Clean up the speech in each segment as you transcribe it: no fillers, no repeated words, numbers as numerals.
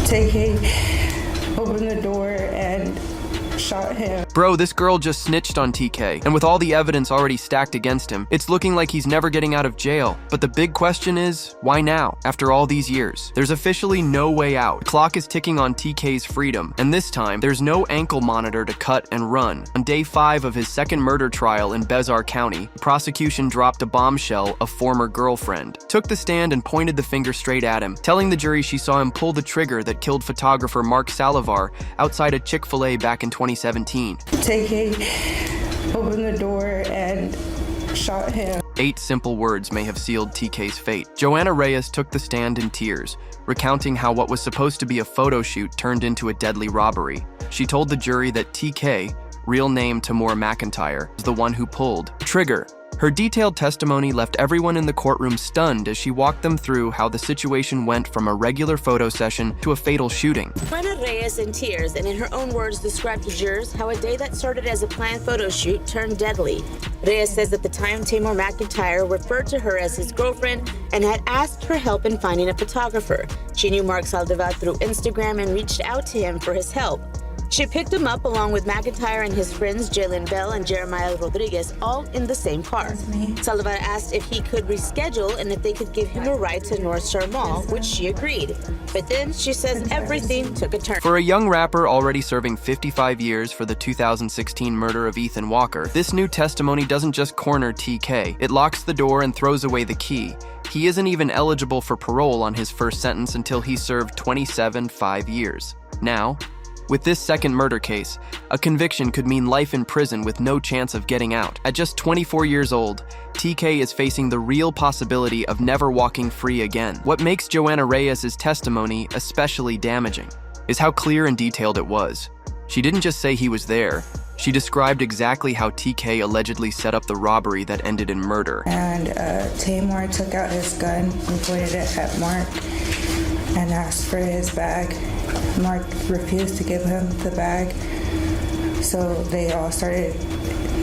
tay-k opened the door and shot him. Bro, this girl just snitched on TK, and with all the evidence already stacked against him, it's looking like he's never getting out of jail. But the big question is, why now, after all these years? There's officially no way out. The clock is ticking on TK's freedom, and this time, there's no ankle monitor to cut and run. On day 5 of his second murder trial in Bezar County, the prosecution dropped a bombshell, a former girlfriend, took the stand and pointed the finger straight at him, telling the jury she saw him pull the trigger that killed photographer Mark Salivar outside a Chick-fil-A back in 2017. tay-k opened the door and shot him. 8 simple words may have sealed TK's fate. Joanna Reyes took the stand in tears, recounting how what was supposed to be a photo shoot turned into a deadly robbery. She told the jury that TK, real name Tamor McIntyre, was the one who pulled the trigger. Her detailed testimony left everyone in the courtroom stunned as she walked them through how the situation went from a regular photo session to a fatal shooting. Joanna Reyes, in tears and in her own words, described to jurors how a day that started as a planned photo shoot turned deadly. Reyes says at the time Tamor McIntyre referred to her as his girlfriend and had asked for help in finding a photographer. She knew Mark Saldivar through Instagram and reached out to him for his help. She picked him up along with McIntyre and his friends Jalen Bell and Jeremiah Rodriguez, all in the same car. Saldivar asked if he could reschedule and if they could give him a ride to North Star Mall, which she agreed. But then she says everything took a turn. For a young rapper already serving 55 years for the 2016 murder of Ethan Walker, this new testimony doesn't just corner TK. It locks the door and throws away the key. He isn't even eligible for parole on his first sentence until he served 5 years. Now, with this second murder case, a conviction could mean life in prison with no chance of getting out. At just 24 years old, TK is facing the real possibility of never walking free again. What makes Joanna Reyes' testimony especially damaging is how clear and detailed it was. She didn't just say he was there, she described exactly how TK allegedly set up the robbery that ended in murder. And Tamor took out his gun and pointed it at Mark and asked for his bag. Mark refused to give him the bag, so they all started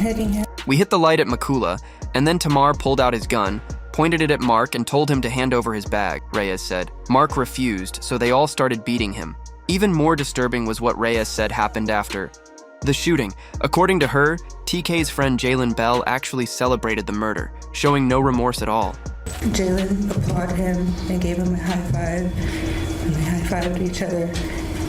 hitting him. We hit the light at Makula, and then Tamar pulled out his gun, pointed it at Mark, and told him to hand over his bag, Reyes said. Mark refused, so they all started beating him. Even more disturbing was what Reyes said happened after the shooting. According to her, TK's friend Jalen Bell actually celebrated the murder, showing no remorse at all. Jalen applauded him and gave him a high five, and they high-fived each other,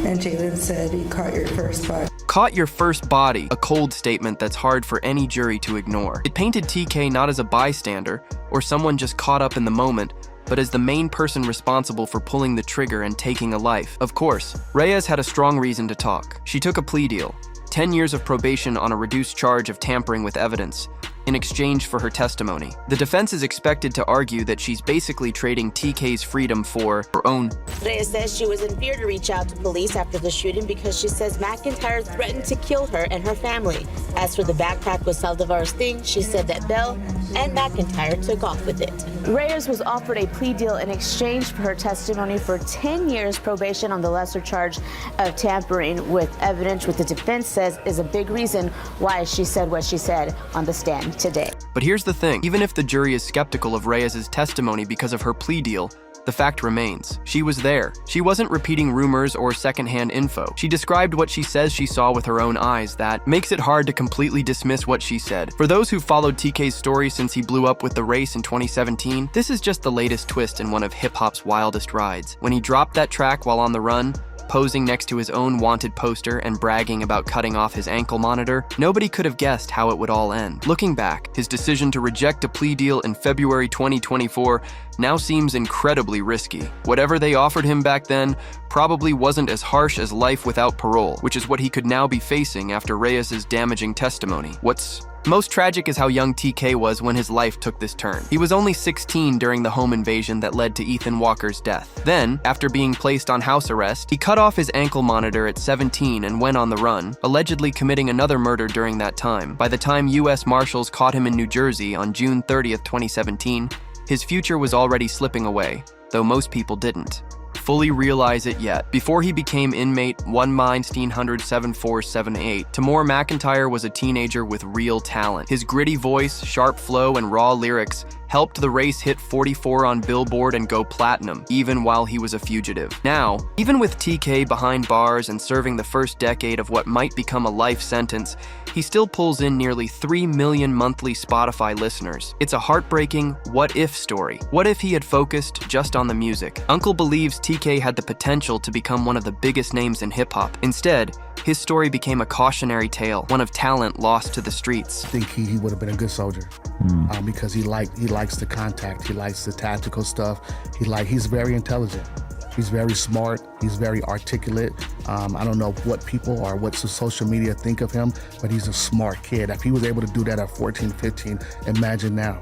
and Jalen said he caught your first body. Caught your first body, a cold statement that's hard for any jury to ignore. It painted TK not as a bystander or someone just caught up in the moment, but as the main person responsible for pulling the trigger and taking a life. Of course, Reyes had a strong reason to talk. She took a plea deal, 10 years of probation on a reduced charge of tampering with evidence, in exchange for her testimony. The defense is expected to argue that she's basically trading TK's freedom for her own. Reyes says she was in fear to reach out to police after the shooting because she says McIntyre threatened to kill her and her family. As for the backpack with Saldivar's thing, she said that Bell and McIntyre took off with it. Reyes was offered a plea deal in exchange for her testimony for 10 years probation on the lesser charge of tampering with evidence, which the defense says is a big reason why she said what she said on the stand today. But here's the thing, even if the jury is skeptical of Reyes' testimony because of her plea deal, the fact remains. She was there. She wasn't repeating rumors or secondhand info. She described what she says she saw with her own eyes. That makes it hard to completely dismiss what she said. For those who followed TK's story since he blew up with the race in 2017, this is just the latest twist in one of hip-hop's wildest rides. When he dropped that track while on the run, posing next to his own wanted poster and bragging about cutting off his ankle monitor, nobody could have guessed how it would all end. Looking back, his decision to reject a plea deal in February 2024 now seems incredibly risky. Whatever they offered him back then probably wasn't as harsh as life without parole, which is what he could now be facing after Reyes' damaging testimony. What's most tragic is how young TK was when his life took this turn. He was only 16 during the home invasion that led to Ethan Walker's death. Then, after being placed on house arrest, he cut off his ankle monitor at 17 and went on the run, allegedly committing another murder during that time. By the time U.S. Marshals caught him in New Jersey on June 30th, 2017, his future was already slipping away, though most people didn't. fully realize it yet. Before he became inmate 1-9-1-7-4-7-8, Tamor McIntyre was a teenager with real talent. His gritty voice, sharp flow, and raw lyrics helped the race hit 44 on Billboard and go platinum, even while he was a fugitive. Now, even with tay-k behind bars and serving the first decade of what might become a life sentence, he still pulls in nearly 3 million monthly Spotify listeners. It's a heartbreaking what-if story. What if he had focused just on the music? Uncle believes tay-k had the potential to become one of the biggest names in hip-hop. Instead, his story became a cautionary tale, one of talent lost to the streets. I think he would have been a good soldier because he likes the contact, he likes the tactical stuff, he's very intelligent. He's very smart. He's very articulate. I don't know what people or what social media think of him, but he's a smart kid. If he was able to do that at 14, 15, imagine now,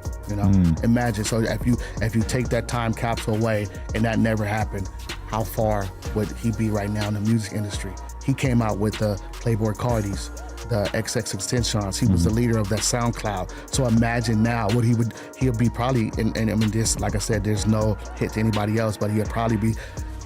Imagine. So if you take that time capsule away and that never happened, how far would he be right now in the music industry? He came out with the Playboy Cardis, the XXXTentacions. He was the leader of that SoundCloud. So imagine now what he'll be probably, and I mean this, like I said, there's no hit to anybody else, but he'll probably be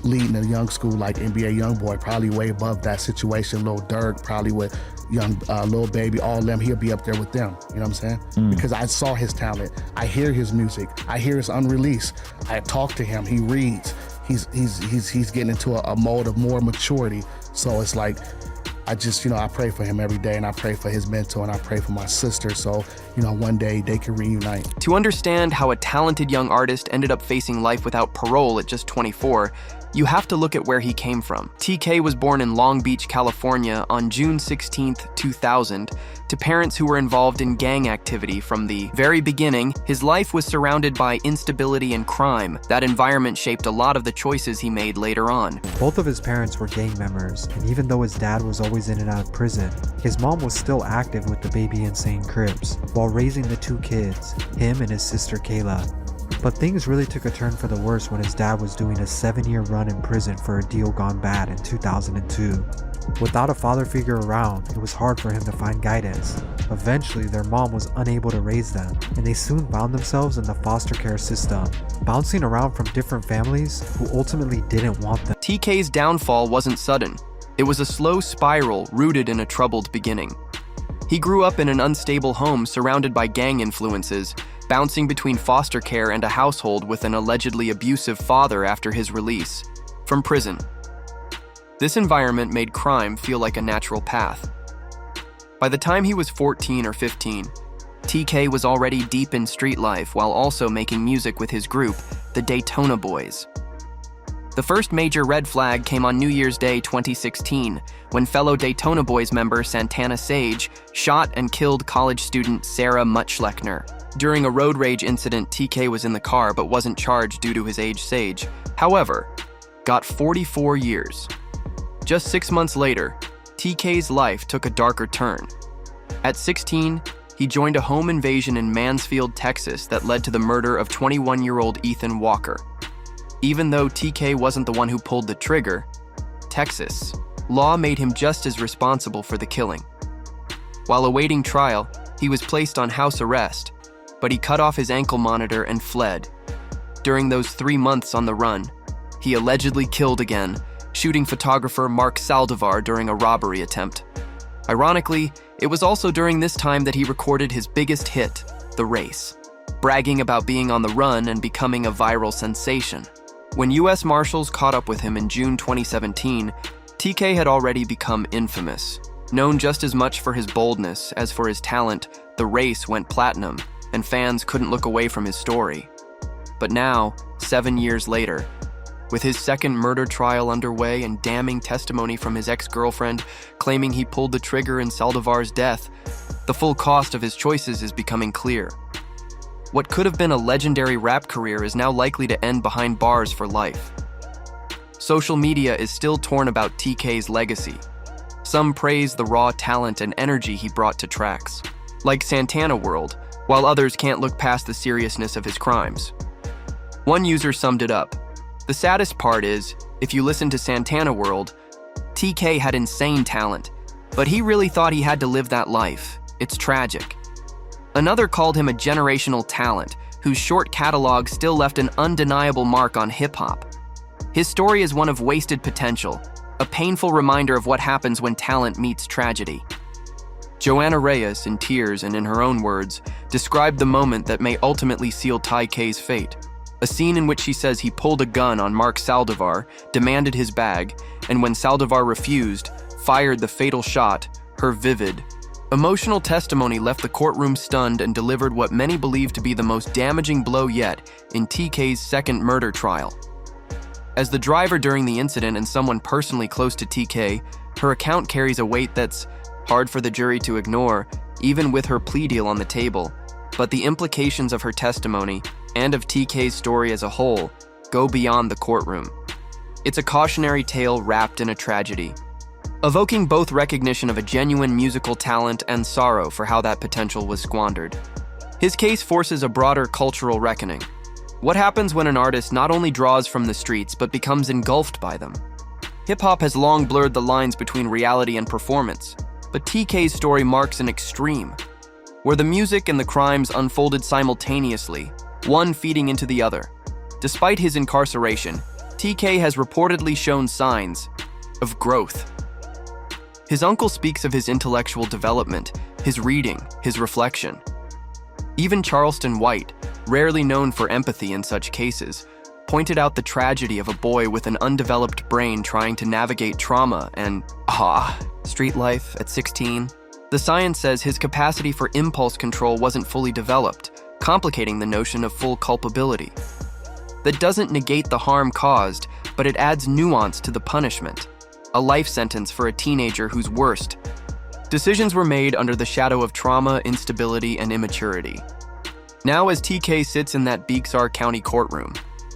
leading a young school like NBA Youngboy, probably way above that situation. Lil Durk, probably with young Lil Baby, all of them, he'll be up there with them. You know what I'm saying? Because I saw his talent. I hear his music. I hear his unreleased. I talk to him. He reads. He's getting into a mode of more maturity. So it's like, I just, I pray for him every day, and I pray for his mentor, and I pray for my sister, so, one day they can reunite. To understand how a talented young artist ended up facing life without parole at just 24, you have to look at where he came from. tay-k was born in Long Beach, California on June 16, 2000, to parents who were involved in gang activity from the very beginning. His life was surrounded by instability and crime. That environment shaped a lot of the choices he made later on. Both of his parents were gang members, and even though his dad was always in and out of prison, his mom was still active with the Baby Insane Crips, while raising the two kids, him and his sister Kayla. But things really took a turn for the worse when his dad was doing a 7-year run in prison for a deal gone bad in 2002. Without a father figure around, it was hard for him to find guidance. Eventually, their mom was unable to raise them, and they soon found themselves in the foster care system, bouncing around from different families who ultimately didn't want them. tay-k's downfall wasn't sudden. It was a slow spiral rooted in a troubled beginning. He grew up in an unstable home surrounded by gang influences, bouncing between foster care and a household with an allegedly abusive father after his release from prison. This environment made crime feel like a natural path. By the time he was 14 or 15, tay-k was already deep in street life while also making music with his group, the Daytona Boys. The first major red flag came on New Year's Day 2016, when fellow Daytona Boys member Santana Sage shot and killed college student Sarah Mutschlechner. During a road rage incident, tay-k was in the car but wasn't charged due to his age. Sage, however, got 44 years. Just 6 months later, tay-k's life took a darker turn. At 16, he joined a home invasion in Mansfield, Texas that led to the murder of 21-year-old Ethan Walker. Even though tay-k wasn't the one who pulled the trigger, Texas law made him just as responsible for the killing. While awaiting trial, he was placed on house arrest, but he cut off his ankle monitor and fled. During those 3 months on the run, he allegedly killed again, shooting photographer Mark Saldivar during a robbery attempt. Ironically, it was also during this time that he recorded his biggest hit, The Race, bragging about being on the run and becoming a viral sensation. When U.S. Marshals caught up with him in June 2017, tay-k had already become infamous. Known just as much for his boldness as for his talent, The Race went platinum, and fans couldn't look away from his story. But now, 7 years later, with his second murder trial underway and damning testimony from his ex-girlfriend claiming he pulled the trigger in Saldivar's death, the full cost of his choices is becoming clear. What could have been a legendary rap career is now likely to end behind bars for life. Social media is still torn about tay-k's legacy. Some praise the raw talent and energy he brought to tracks, like Santana World, while others can't look past the seriousness of his crimes. One user summed it up: "The saddest part is, if you listen to Santana World, tay-k had insane talent, but he really thought he had to live that life. It's tragic." Another called him a generational talent, whose short catalog still left an undeniable mark on hip-hop. His story is one of wasted potential, a painful reminder of what happens when talent meets tragedy. Joanna Reyes, in tears and in her own words, described the moment that may ultimately seal tay-k's fate. A scene in which she says he pulled a gun on Mark Saldivar, demanded his bag, and when Saldivar refused, fired the fatal shot, her vivid, emotional testimony left the courtroom stunned and delivered what many believe to be the most damaging blow yet in tay-k's second murder trial. As the driver during the incident and someone personally close to tay-k, her account carries a weight that's hard for the jury to ignore, even with her plea deal on the table. But the implications of her testimony, and of tay-k's story as a whole, go beyond the courtroom. It's a cautionary tale wrapped in a tragedy, evoking both recognition of a genuine musical talent and sorrow for how that potential was squandered. His case forces a broader cultural reckoning. What happens when an artist not only draws from the streets but becomes engulfed by them? Hip-hop has long blurred the lines between reality and performance, but tay-k's story marks an extreme, where the music and the crimes unfolded simultaneously, one feeding into the other. Despite his incarceration, tay-k has reportedly shown signs of growth. His uncle speaks of his intellectual development, his reading, his reflection. Even Charleston White, rarely known for empathy in such cases, pointed out the tragedy of a boy with an undeveloped brain trying to navigate trauma and, street life at 16. The science says his capacity for impulse control wasn't fully developed, complicating the notion of full culpability. That doesn't negate the harm caused, but it adds nuance to the punishment. A life sentence for a teenager whose worst decisions were made under the shadow of trauma, instability, and immaturity. Now, as tay-k sits in that Bexar County courtroom,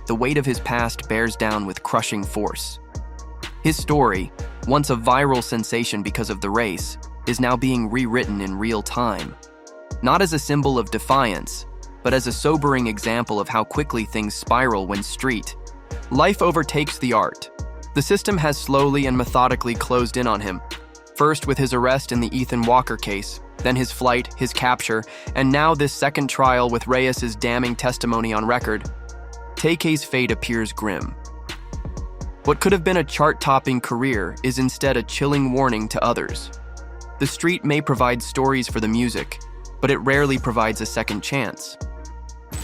the weight of his past bears down with crushing force. His story, once a viral sensation because of the race, is now being rewritten in real time. Not as a symbol of defiance, but as a sobering example of how quickly things spiral when street life overtakes the art. The system has slowly and methodically closed in on him, first with his arrest in the Ethan Walker case, then his flight, his capture, and now this second trial with Reyes's damning testimony on record. tay-k's fate appears grim. What could have been a chart-topping career is instead a chilling warning to others. The street may provide stories for the music, but it rarely provides a second chance.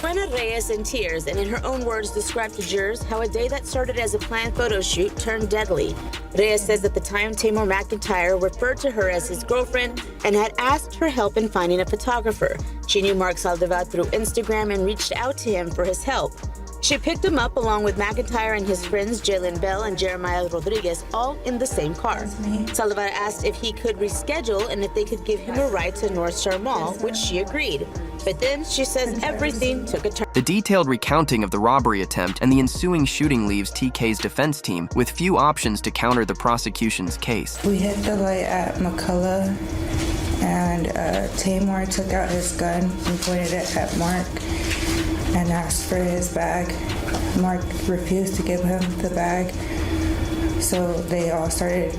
Joanna Reyes, in tears and in her own words, described to jurors how a day that started as a planned photo shoot turned deadly. Reyes says at the time Tamor McIntyre referred to her as his girlfriend and had asked her help in finding a photographer. She knew Mark Saldivar through Instagram and reached out to him for his help. She picked him up along with McIntyre and his friends Jalen Bell and Jeremiah Rodriguez, all in the same car. Saldivar asked if he could reschedule and if they could give him a ride to North Star Mall, which she agreed. But then she says everything took a turn. The detailed recounting of the robbery attempt and the ensuing shooting leaves tay-k's defense team with few options to counter the prosecution's case. We hit the light at McCullough, and Tamor took out his gun and pointed it at Mark and asked for his bag. Mark refused to give him the bag, so they all started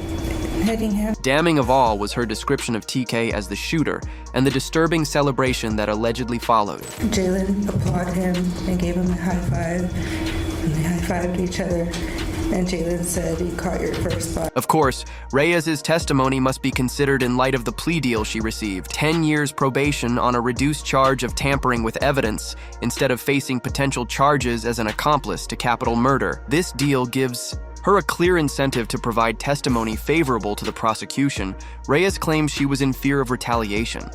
hitting him. Damning of all was her description of tay-k as the shooter and the disturbing celebration that allegedly followed. Jalen applauded him and gave him a high five, and they high-fived each other, and Jalen said, "You caught your first spot." Of course, Reyes's testimony must be considered in light of the plea deal she received, 10 years probation on a reduced charge of tampering with evidence instead of facing potential charges as an accomplice to capital murder. This deal gives her a clear incentive to provide testimony favorable to the prosecution. Reyes claims she was in fear of retaliation.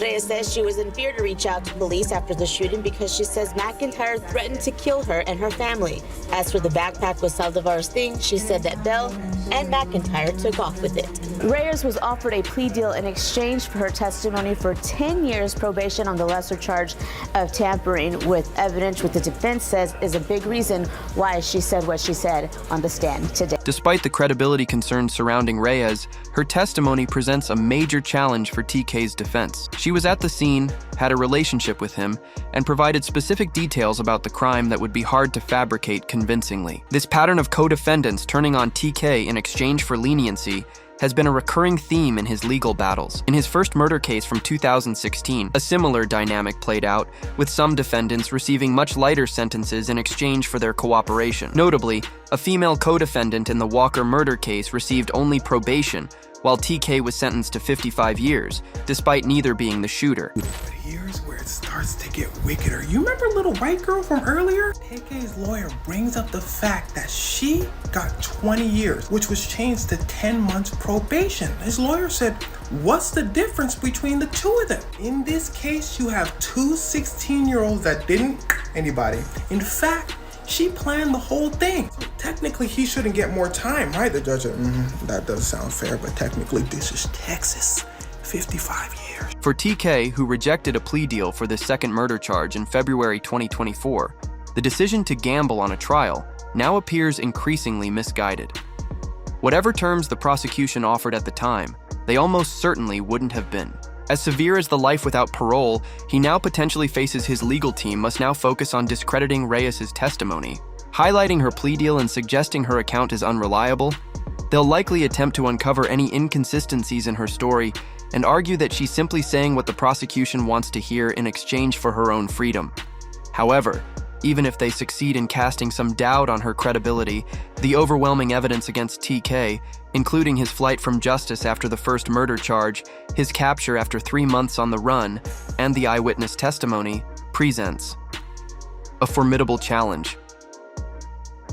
Reyes says she was in fear to reach out to police after the shooting because she says McIntyre threatened to kill her and her family. As for the backpack with Saldivar's thing, she said that Bell and McIntyre took off with it. Reyes was offered a plea deal in exchange for her testimony for 10 years probation on the lesser charge of tampering with evidence, which the defense says is a big reason why she said what she said on the stand today. Despite the credibility concerns surrounding Reyes, her testimony presents a major challenge for tay-k's defense. She was at the scene, had a relationship with him, and provided specific details about the crime that would be hard to fabricate convincingly. This pattern of co-defendants turning on tay-k in exchange for leniency has been a recurring theme in his legal battles. In his first murder case from 2016, a similar dynamic played out, with some defendants receiving much lighter sentences in exchange for their cooperation. Notably, a female co-defendant in the Walker murder case received only probation, while tay-k was sentenced to 55 years, despite neither being the shooter. But here's where it starts to get wickeder. You remember little white girl from earlier? tay-k's lawyer brings up the fact that she got 20 years, which was changed to 10 months probation. His lawyer said, what's the difference between the two of them? In this case, you have two 16-year-olds that didn't anybody. In fact, she planned the whole thing. So technically, he shouldn't get more time, right? The judge said, that does sound fair, but technically, this is Texas. 55 years. For tay-k, who rejected a plea deal for this second murder charge in February 2024, the decision to gamble on a trial now appears increasingly misguided. Whatever terms the prosecution offered at the time, they almost certainly wouldn't have been. As severe as the life without parole, he now potentially faces his legal team must now focus on discrediting Reyes's testimony, highlighting her plea deal and suggesting her account is unreliable. They'll likely attempt to uncover any inconsistencies in her story and argue that she's simply saying what the prosecution wants to hear in exchange for her own freedom. However, even if they succeed in casting some doubt on her credibility, the overwhelming evidence against tay-k, including his flight from justice after the first murder charge, his capture after 3 months on the run, and the eyewitness testimony, presents a formidable challenge.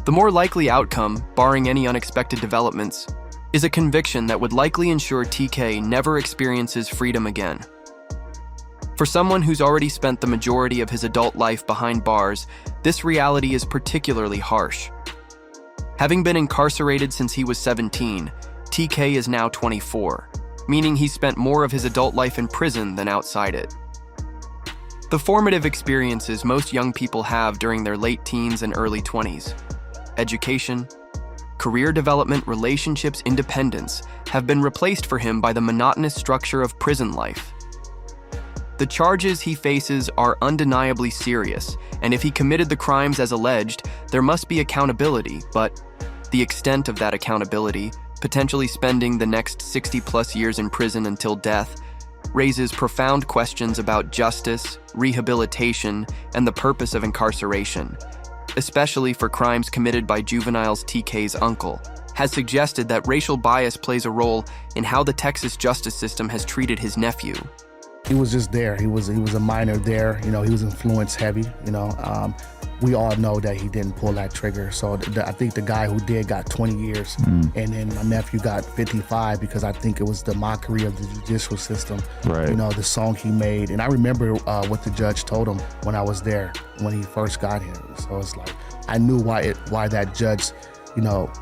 The more likely outcome, barring any unexpected developments, is a conviction that would likely ensure tay-k never experiences freedom again. For someone who's already spent the majority of his adult life behind bars, this reality is particularly harsh. Having been incarcerated since he was 17, tay-k is now 24, meaning he spent more of his adult life in prison than outside it. The formative experiences most young people have during their late teens and early 20s, education, career development, relationships, independence, have been replaced for him by the monotonous structure of prison life. The charges he faces are undeniably serious, and if he committed the crimes as alleged, there must be accountability, but the extent of that accountability, potentially spending the next 60+ years in prison until death, raises profound questions about justice, rehabilitation, and the purpose of incarceration, especially for crimes committed by juveniles. tay-k's uncle has suggested that racial bias plays a role in how the Texas justice system has treated his nephew. He was just there. He was a minor there. He was influence heavy. We all know that he didn't pull that trigger. So I think the guy who did got 20 years, and then my nephew got 55 because I think it was the mockery of the judicial system. Right. The song he made, and I remember what the judge told him when I was there when he first got here. So it's like I knew why that judge,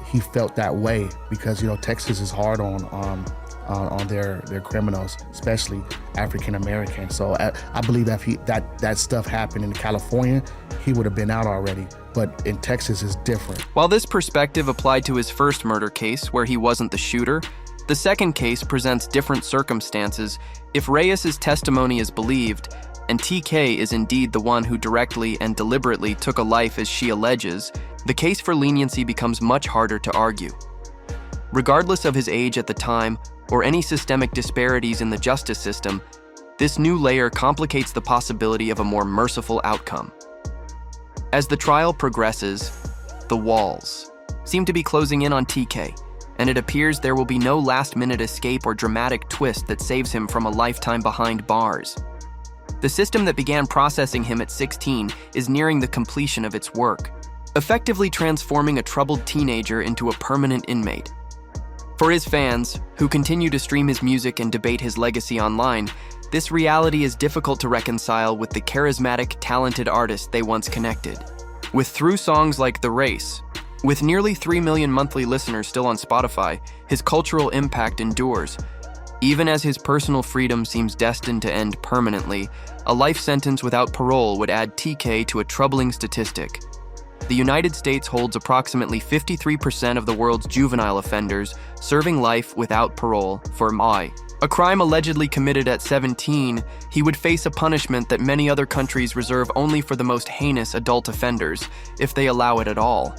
he felt that way because Texas is hard on their criminals, especially African American. So I believe that that stuff happened in California, he would have been out already. But in Texas is different. While this perspective applied to his first murder case, where he wasn't the shooter, the second case presents different circumstances. If Reyes's testimony is believed, and tay-k is indeed the one who directly and deliberately took a life as she alleges, the case for leniency becomes much harder to argue. Regardless of his age at the time, or any systemic disparities in the justice system, this new layer complicates the possibility of a more merciful outcome. As the trial progresses, the walls seem to be closing in on tay-k, and it appears there will be no last-minute escape or dramatic twist that saves him from a lifetime behind bars. The system that began processing him at 16 is nearing the completion of its work, effectively transforming a troubled teenager into a permanent inmate. For his fans, who continue to stream his music and debate his legacy online, this reality is difficult to reconcile with the charismatic, talented artist they once connected. With through songs like The Race, with nearly 3 million monthly listeners still on Spotify, his cultural impact endures. Even as his personal freedom seems destined to end permanently, a life sentence without parole would add tay-k to a troubling statistic. The United States holds approximately 53% of the world's juvenile offenders serving life without parole for a crime allegedly committed at 17. He would face a punishment that many other countries reserve only for the most heinous adult offenders, if they allow it at all.